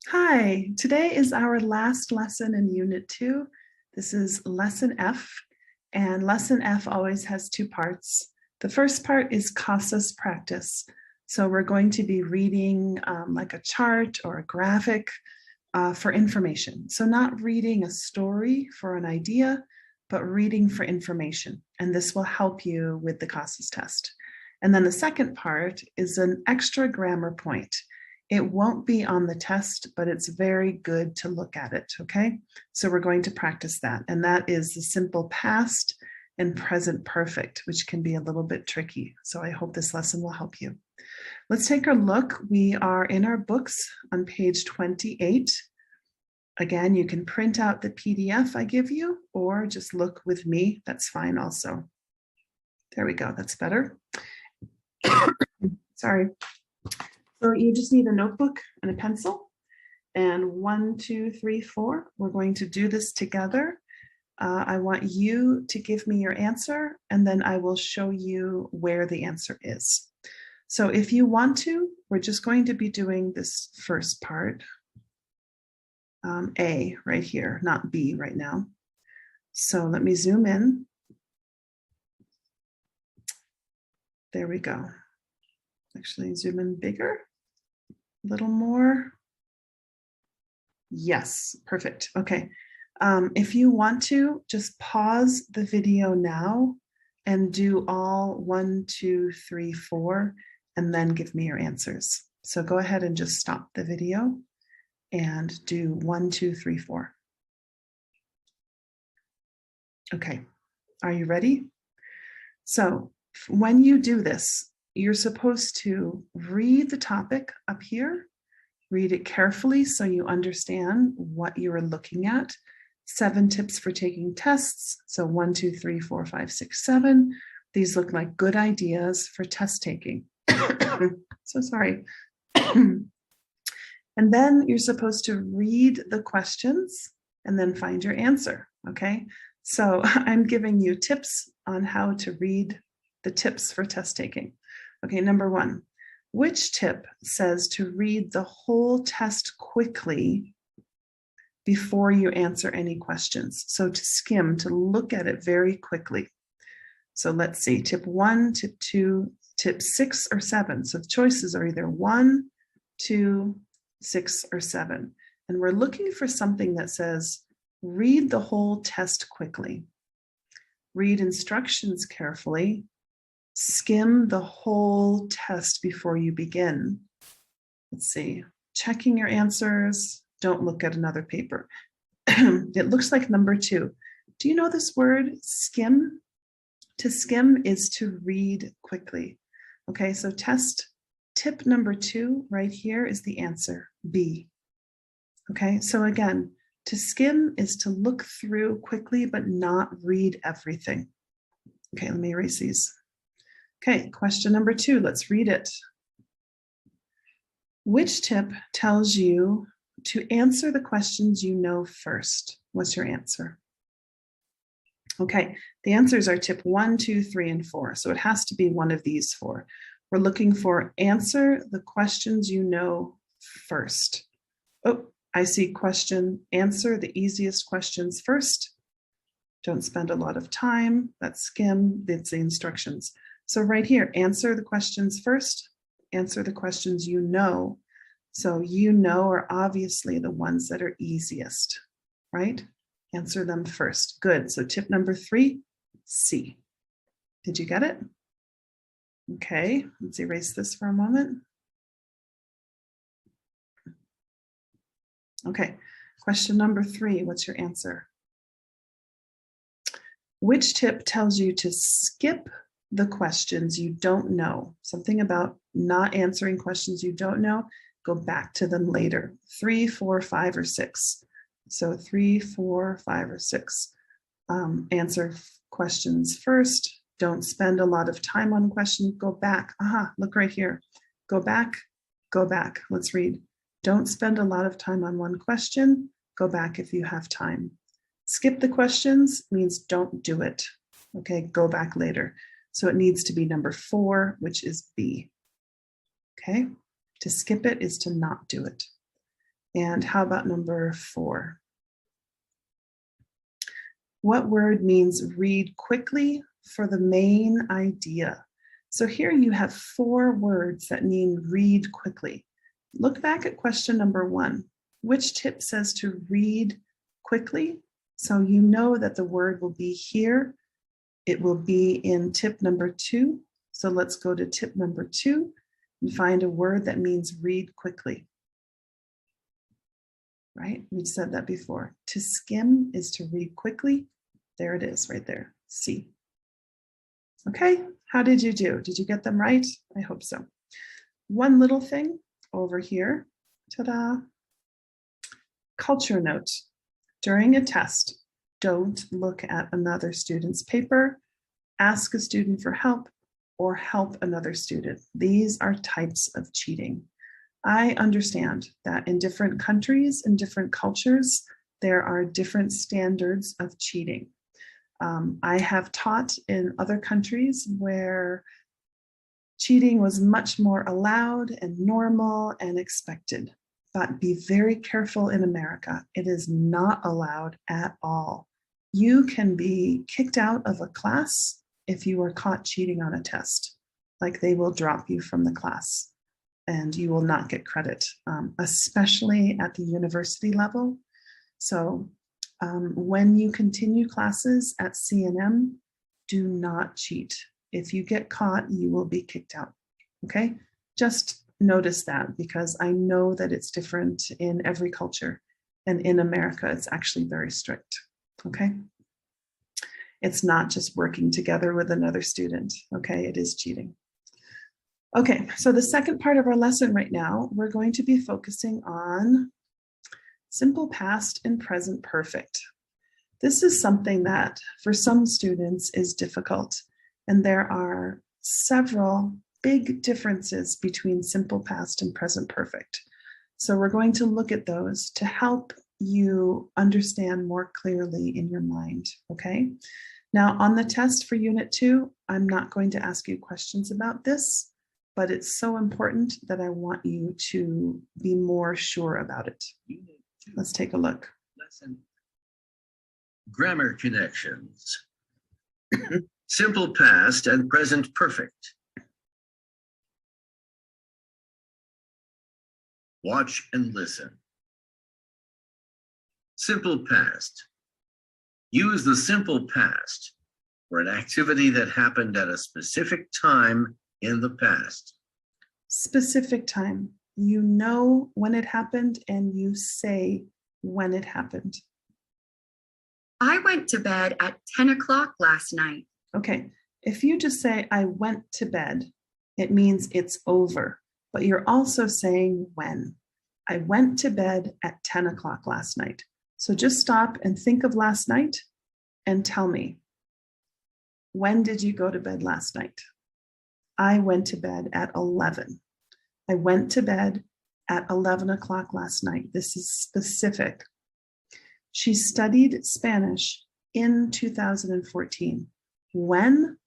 Hi, today is our last lesson in Unit 2. This is Lesson F, and Lesson F always has two parts. The first part is CASAS practice. So we're going to be reading like a chart or a graphic for information. So not reading a story for an idea, but reading for information. And this will help you with the CASAS test. And then the second part is an extra grammar point. It won't be on the test, but it's very good to look at it, okay? So we're going to practice that. And that is the simple past and present perfect, which can be a little bit tricky. So I hope this lesson will help you. Let's take a look. We are in our books on page 28. Again, you can print out the PDF I give you or just look with me. That's fine also. There we go. That's better. Sorry. So you just need a notebook and a pencil. And 1, 2, 3, 4. We're going to do this together. I want you to give me your answer, and then I will show you where the answer is. So if you want to, we're just going to be doing this first part. A right here, not B right now. So let me zoom in. There we go. Actually, zoom in bigger, a little more. Yes, perfect. Okay. If you want to, just pause the video now and do all 1, 2, 3, 4, and then give me your answers. So go ahead and just stop the video and do 1, 2, 3, 4. Okay, are you ready? So when you do this, you're supposed to read the topic up here, read it carefully so you understand what you are looking at. 7 tips for taking tests. So 1, 2, 3, 4, 5, 6, 7. These look like good ideas for test taking. So sorry. And then you're supposed to read the questions and then find your answer, okay? So I'm giving you tips on how to read the tips for test taking. Okay, number 1, which tip says to read the whole test quickly before you answer any questions? So to skim, to look at it very quickly. So let's see, tip 1, tip 2, tip 6 or 7. So the choices are either 1, 2, 6, or 7. And we're looking for something that says, read the whole test quickly. Read instructions carefully. Skim the whole test before you begin. Let's see, checking your answers. Don't look at another paper. It looks like number 2. Do you know this word, skim? To skim is to read quickly. Okay, so tip number 2 right here is the answer, B. Okay, so again, to skim is to look through quickly but not read everything. Okay, let me erase these. Okay, question number 2, let's read it. Which tip tells you to answer the questions you know first? What's your answer? Okay, the answers are tip 1, 2, 3, and 4. So it has to be one of these 4. We're looking for answer the questions you know first. Oh, I see question, answer the easiest questions first. Don't spend a lot of time. That's skim, that's the instructions. So right here, answer the questions first, answer the questions you know. So you know are obviously the ones that are easiest, right? Answer them first. Good. So tip number 3, C. Did you get it? Okay, let's erase this for a moment. Okay, question number 3, what's your answer? Which tip tells you to skip the questions you don't know? Something about not answering questions you don't know, go back to them later. 3, 4, 5, or 6. So 3, 4, 5, or 6. Answer questions first. Don't spend a lot of time on questions. Go back. Aha, look right here. Go back, go back. Let's read. Don't spend a lot of time on one question. Go back if you have time. Skip the questions means don't do it. Okay, go back later. So it needs to be number 4, which is B. Okay, to skip it is to not do it. And how about number 4? What word means read quickly for the main idea? So here you have 4 words that mean read quickly. Look back at question number 1. Which tip says to read quickly? So you know that the word will be here. It will be in tip number 2. So let's go to tip number 2 and find a word that means read quickly. Right? We said that before. To skim is to read quickly. There it is right there. C. Okay, how did you do? Did you get them right? I hope so. One little thing over here. Ta-da. Culture note. During a test, don't look at another student's paper, ask a student for help, or help another student. These are types of cheating. I understand that in different countries and different cultures, there are different standards of cheating. I have taught in other countries where cheating was much more allowed and normal and expected. But be very careful in America. It is not allowed at all. You can be kicked out of a class if you are caught cheating on a test. Like they will drop you from the class and you will not get credit, especially at the university level. So when you continue classes at CNM, do not cheat. If you get caught, you will be kicked out, okay? Just notice that because I know that it's different in every culture. And in America, it's actually very strict, okay? It's not just working together with another student, okay? It is cheating. Okay, so the second part of our lesson right now, we're going to be focusing on simple past and present perfect. This is something that for some students is difficult, and there are several big differences between simple past and present perfect. So we're going to look at those to help you understand more clearly in your mind, okay? Now on the test for Unit 2, I'm not going to ask you questions about this, but it's so important that I want you to be more sure about it. Let's take a look. Lesson. Grammar connections. Simple past and present perfect. Watch and listen. Simple past. Use the simple past for an activity that happened at a specific time in the past. Specific time. You know when it happened and you say when it happened. I went to bed at 10 o'clock last night. Okay, if you just say I went to bed, it means it's over, but you're also saying when. I went to bed at 10 o'clock last night. So just stop and think of last night and tell me, when did you go to bed last night? I went to bed at 11. I went to bed at 11 o'clock last night. This is specific. She studied Spanish in 2014. When?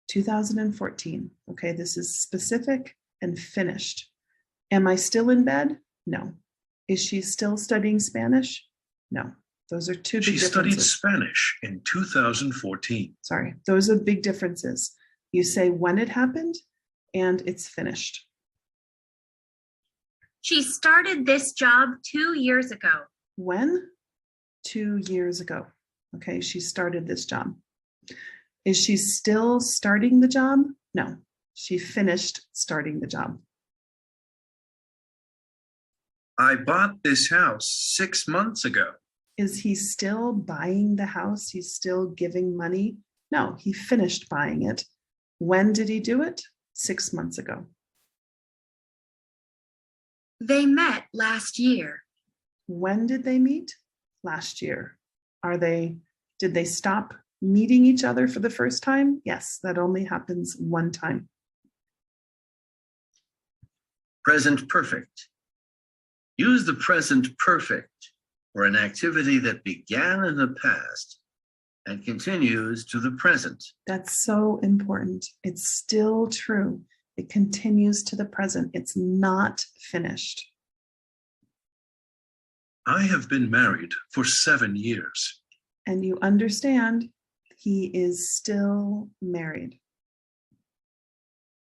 2014. Okay, this is specific and finished. Am I still in bed? No. Is she still studying Spanish? No. Those are two big differences. She studied Spanish in 2014. Sorry, those are big differences. You say when it happened and it's finished. She started this job 2 years ago. When? 2 years ago. Okay, she started this job. Is she still starting the job? No, she finished starting the job. I bought this house 6 months ago. Is he still buying the house? He's still giving money? No, he finished buying it. When did he do it? 6 months ago. They met last year. When did they meet? Last year. Did they stop meeting each other for the first time? Yes, that only happens one time. Present perfect. Use the present perfect for an activity that began in the past and continues to the present. That's so important. It's still true. It continues to the present. It's not finished. I have been married for 7 years. And you understand he is still married.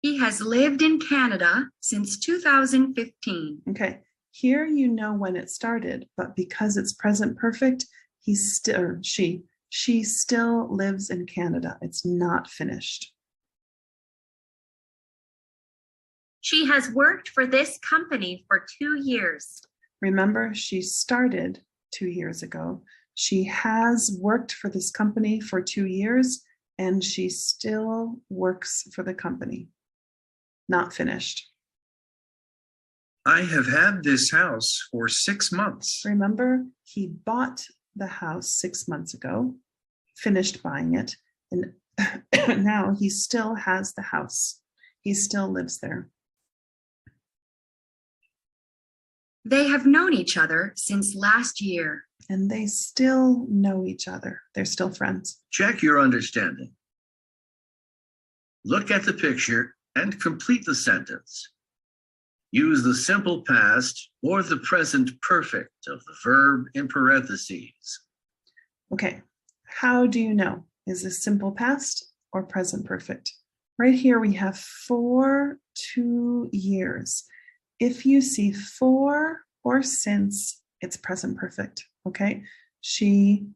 He has lived in Canada since 2015. Okay, here you know when it started, but because it's present perfect, he's still, or she still lives in Canada. It's not finished. She has worked for this company for 2 years. Remember, she started 2 years ago. She has worked for this company for 2 years, and she still works for the company. Not finished. I have had this house for 6 months. Remember, he bought the house 6 months ago, finished buying it, and now he still has the house. He still lives there. They have known each other since last year. And they still know each other. They're still friends. Check your understanding. Look at the picture and complete the sentence. Use the simple past or the present perfect of the verb in parentheses. Okay, how do you know? Is this simple past or present perfect? Right here we have for 2 years. If you see for or since, it's present perfect, okay? She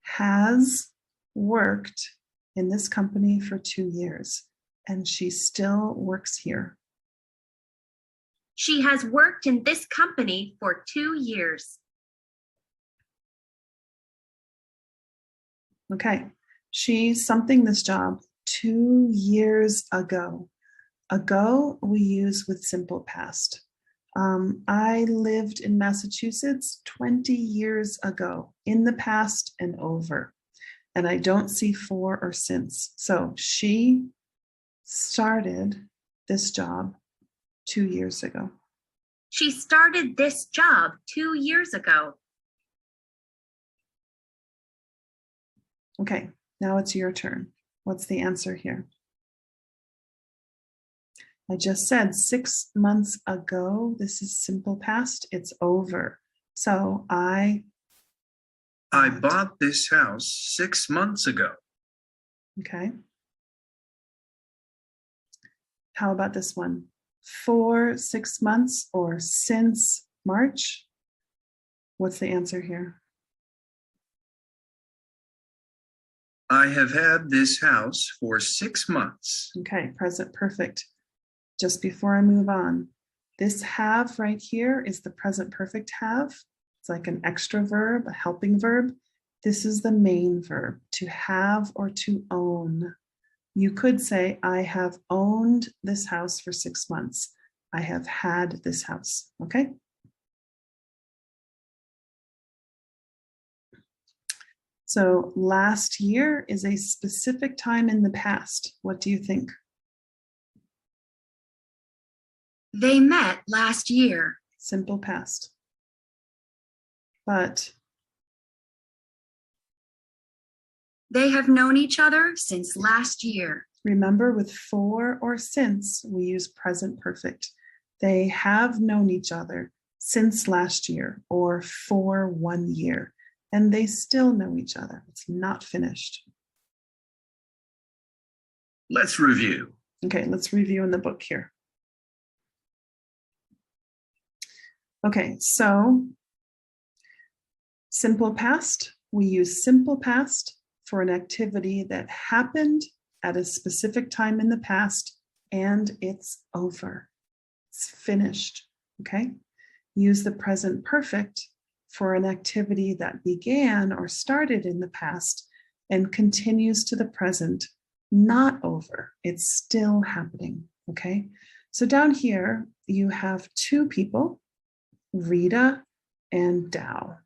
has worked in this company for 2 years, and she still works here. She has worked in this company for 2 years. Okay, she's something this job 2 years ago. Ago, we use with simple past. I lived in Massachusetts 20 years ago, in the past and over. And I don't see for or since. So she started this job 2 years ago. She started this job 2 years ago. Okay, now it's your turn. What's the answer here? I just said 6 months ago. This is simple past. It's over. So I bought this house 6 months ago. Okay. How about this one? For 6 months or since March? What's the answer here? I have had this house for 6 months. Okay, present perfect. Just before I move on, this have right here is the present perfect have. It's like an extra verb, a helping verb. This is the main verb, to have or to own. You could say, I have owned this house for 6 months. I have had this house, okay? So last year is a specific time in the past. What do you think? They met last year. Simple past. But They have known each other since last year. remember, with for or since, we use present perfect. They have known each other since last year or for 1 year, and they still know each other. It's not finished. Let's review. Okay, let's review in the book here. Okay, so simple past, we use simple past for an activity that happened at a specific time in the past and it's over. It's finished, okay? Use the present perfect for an activity that began or started in the past and continues to the present, not over. It's still happening, okay? So down here, you have 2 people, Rita and Dow.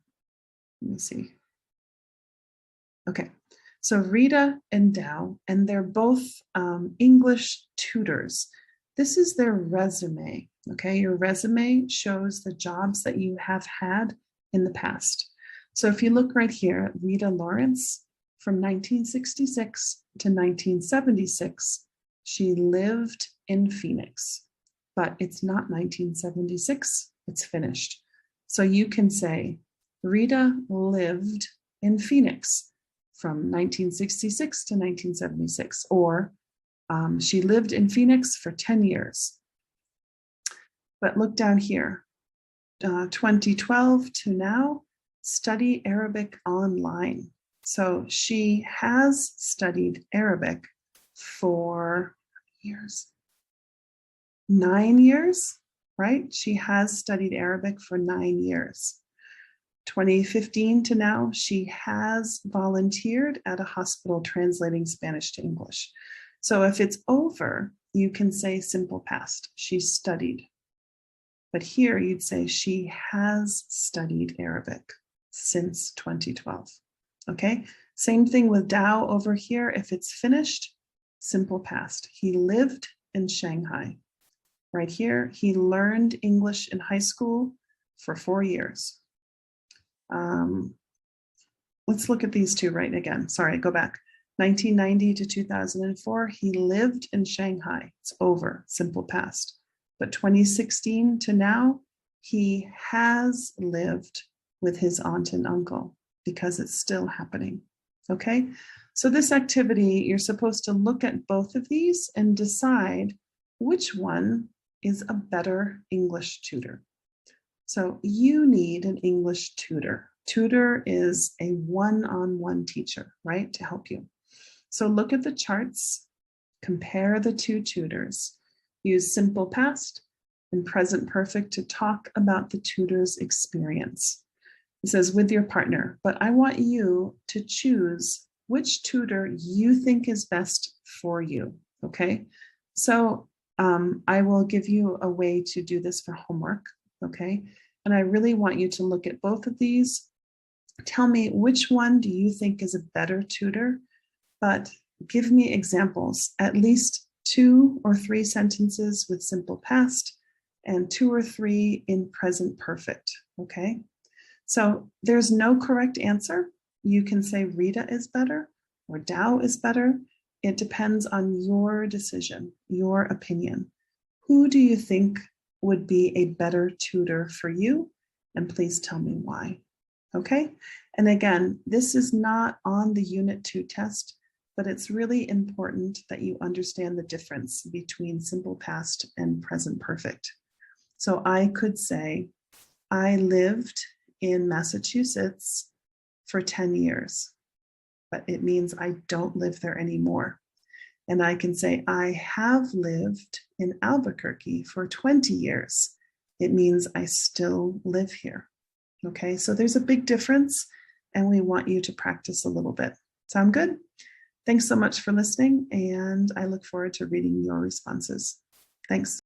Let me see. Okay, so Rita and Dow, and they're both English tutors. This is their resume, okay? Your resume shows the jobs that you have had in the past. So if you look right here, Rita Lawrence, from 1966 to 1976, she lived in Phoenix, but it's not 1976, it's finished. So you can say, Rita lived in Phoenix from 1966 to 1976, or she lived in Phoenix for 10 years. But look down here, 2012 to now, study Arabic online. So she has studied Arabic for years, 9 years, right? She has studied Arabic for 9 years. 2015 to now, she has volunteered at a hospital translating Spanish to English. So if it's over, you can say simple past, she studied. But here you'd say she has studied Arabic since 2012. Okay, same thing with Dao over here. If it's finished, simple past. He lived in Shanghai. Right here, he learned English in high school for 4 years. Let's look at these two right again. Sorry, go back. 1990 to 2004, he lived in Shanghai. It's over, simple past. But 2016 to now, he has lived with his aunt and uncle because it's still happening. Okay, so this activity, you're supposed to look at both of these and decide which one is a better English tutor. So you need an English tutor. Tutor is a one-on-one teacher, right, to help you. So look at the charts, compare the two tutors, use simple past and present perfect to talk about the tutor's experience. It says with your partner, but I want you to choose which tutor you think is best for you, okay? So I will give you a way to do this for homework, okay? And I really want you to look at both of these. Tell me which one do you think is a better tutor, but give me examples, at least 2 or 3 sentences with simple past and 2 or 3 in present perfect, okay? So there's no correct answer. You can say Rita is better or Dao is better. It depends on your decision, your opinion. Who do you think would be a better tutor for you? And please tell me why. Okay? And again, this is not on the Unit 2 test, but it's really important that you understand the difference between simple past and present perfect. So I could say, I lived in Massachusetts for 10 years, but it means I don't live there anymore. And I can say, I have lived in Albuquerque for 20 years. It means I still live here. Okay, so there's a big difference, and we want you to practice a little bit. Sound good? Thanks so much for listening, and I look forward to reading your responses. Thanks.